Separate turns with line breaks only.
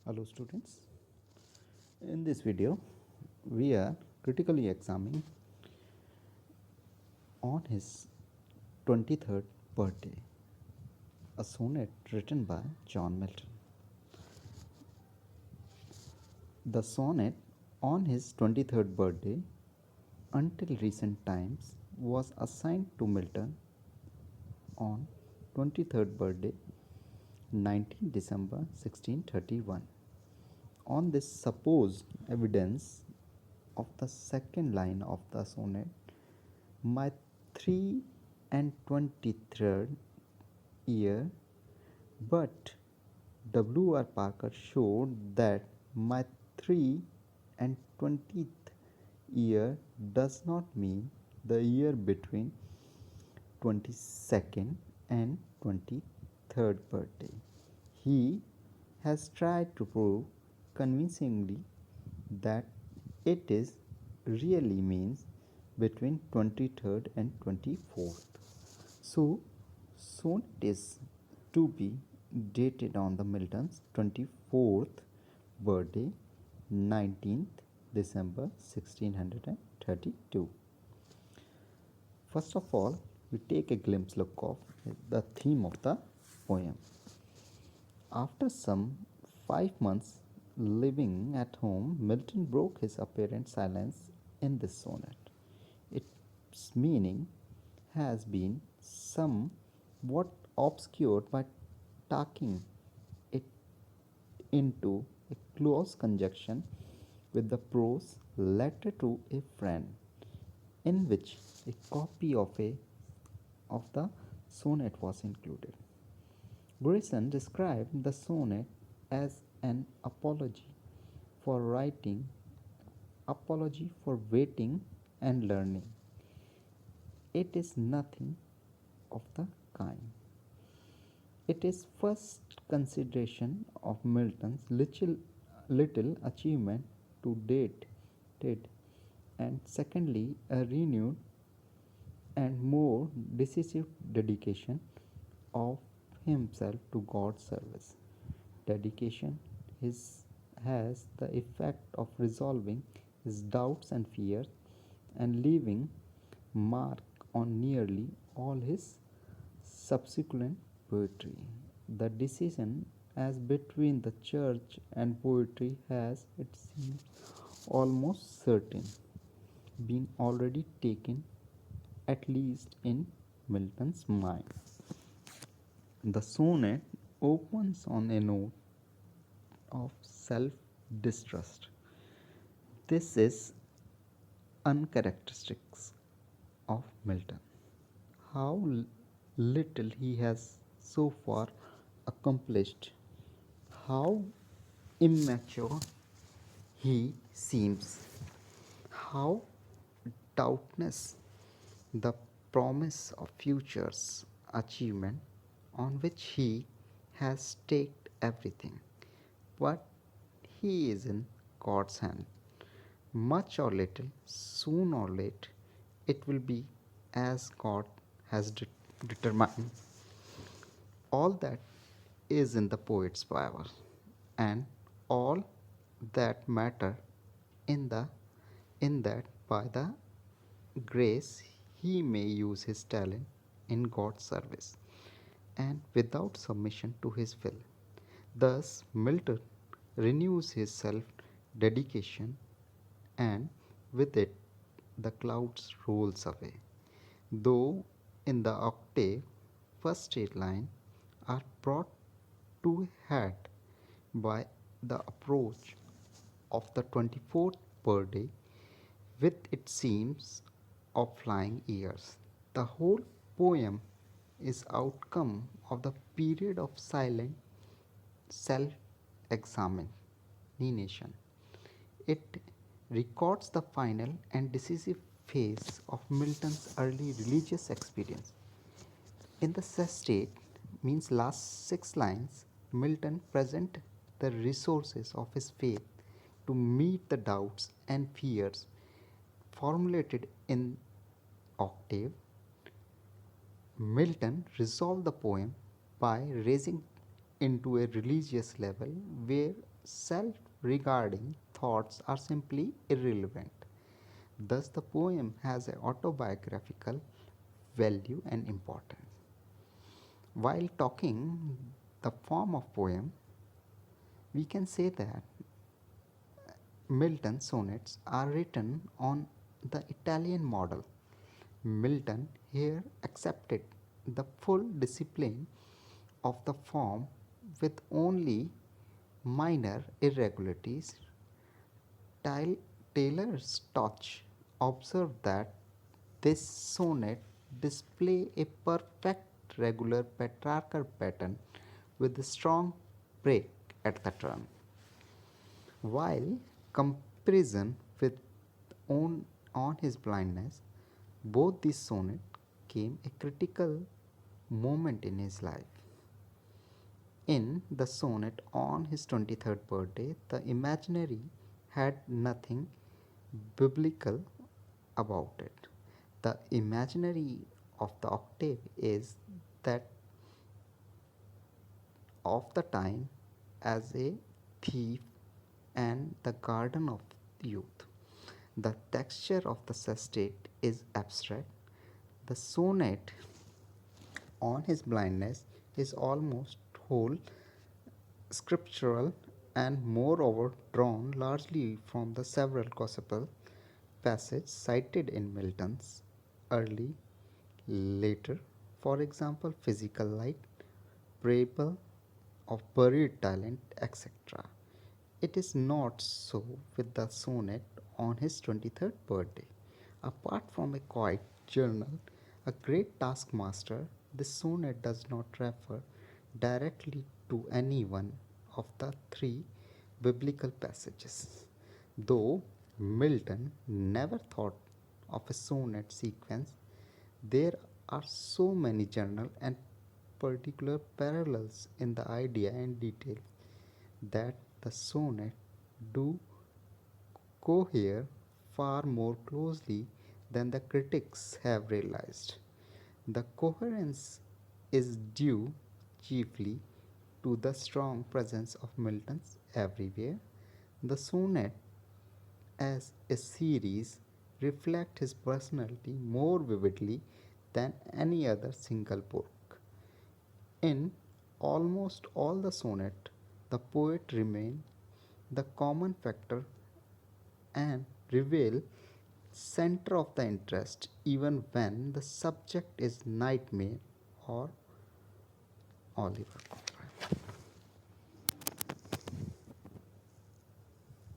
Hello students, in this video we are critically examining on his 23rd birthday, a sonnet written by John Milton. The sonnet on his 23rd birthday until recent times was assigned to Milton on 23rd birthday 19 December 1631. On this supposed evidence of the second line of the sonnet, my 3 and 23rd year, but W. R. Parker showed that my 3 and 20th year does not mean the year between 22nd and 23rd birthday. He has tried to prove convincingly that it is really means between 23rd and 24th. So, sonnet is to be dated on the Milton's 24th birthday, 19th December 1632. First of all, we take a glimpse look of the theme of the poem. After some 5 months living at home, Milton broke his apparent silence in this sonnet. Its meaning has been somewhat obscured by tucking it into a close conjunction with the prose letter to a friend, in which a copy of the sonnet was included. Grayson described the sonnet as an apology for waiting and learning. It is nothing of the kind. It is first consideration of Milton's little achievement to date, and secondly, a renewed and more decisive dedication of himself to God's service. Dedication has the effect of resolving his doubts and fears and leaving mark on nearly all his subsequent poetry. The decision as between the church and poetry has, it seems, almost certain been already taken, at least in Milton's mind. The sonnet opens on a note of self-distrust. This is uncharacteristic of Milton. How little he has so far accomplished, how immature he seems, how doubtless the promise of future's achievement on which he has staked everything. But he is in God's hand. Much or little, soon or late, it will be as God has determined. All that is in the poet's power, and all that matter in that by the grace he may use his talent in God's service and without submission to his will. Thus, Milton renews his self dedication, and with it the clouds rolls away. Though in the octave, first straight line are brought to a head by the approach of the 24th birthday with its seams of flying years. The whole poem is outcome of the period of silent self-examination. It records the final and decisive phase of Milton's early religious experience. In the sestate, means last 6 lines, Milton presents the resources of his faith to meet the doubts and fears formulated in octave. Milton resolved the poem by raising into a religious level where self regarding thoughts are simply irrelevant. Thus, the poem has an autobiographical value and importance. While talking the form of poem, we can say that Milton's sonnets are written on the Italian model. Milton here accepted the full discipline of the form with only minor irregularities. Taylor Stotch observed that this sonnet display a perfect regular petrarchal pattern with a strong break at the turn. While comparison with on his blindness, both these sonnets came a critical moment in his life. In the sonnet on his 23rd birthday, the imaginary had nothing biblical about it. The imaginary of the octave is that of the time as a thief and the garden of youth. The texture of the sestet is abstract. The sonnet on his blindness is almost whole scriptural and moreover drawn largely from the several gospel passages cited in Milton's early, later, for example, physical light, parable of buried talent, etc. It is not so with the sonnet on his 23rd birthday. Apart from a quiet journal, a great taskmaster, this sonnet does not refer directly to any one of the three biblical passages. Though Milton never thought of a sonnet sequence, there are so many general and particular parallels in the idea and detail that the sonnet do cohere far more closely than the critics have realized. The coherence is due chiefly to the strong presence of Milton's everywhere. The sonnet as a series reflect his personality more vividly than any other single book. In almost all the sonnet, the poet remains the common factor and reveal center of the interest even when the subject is nightmare or Oliver.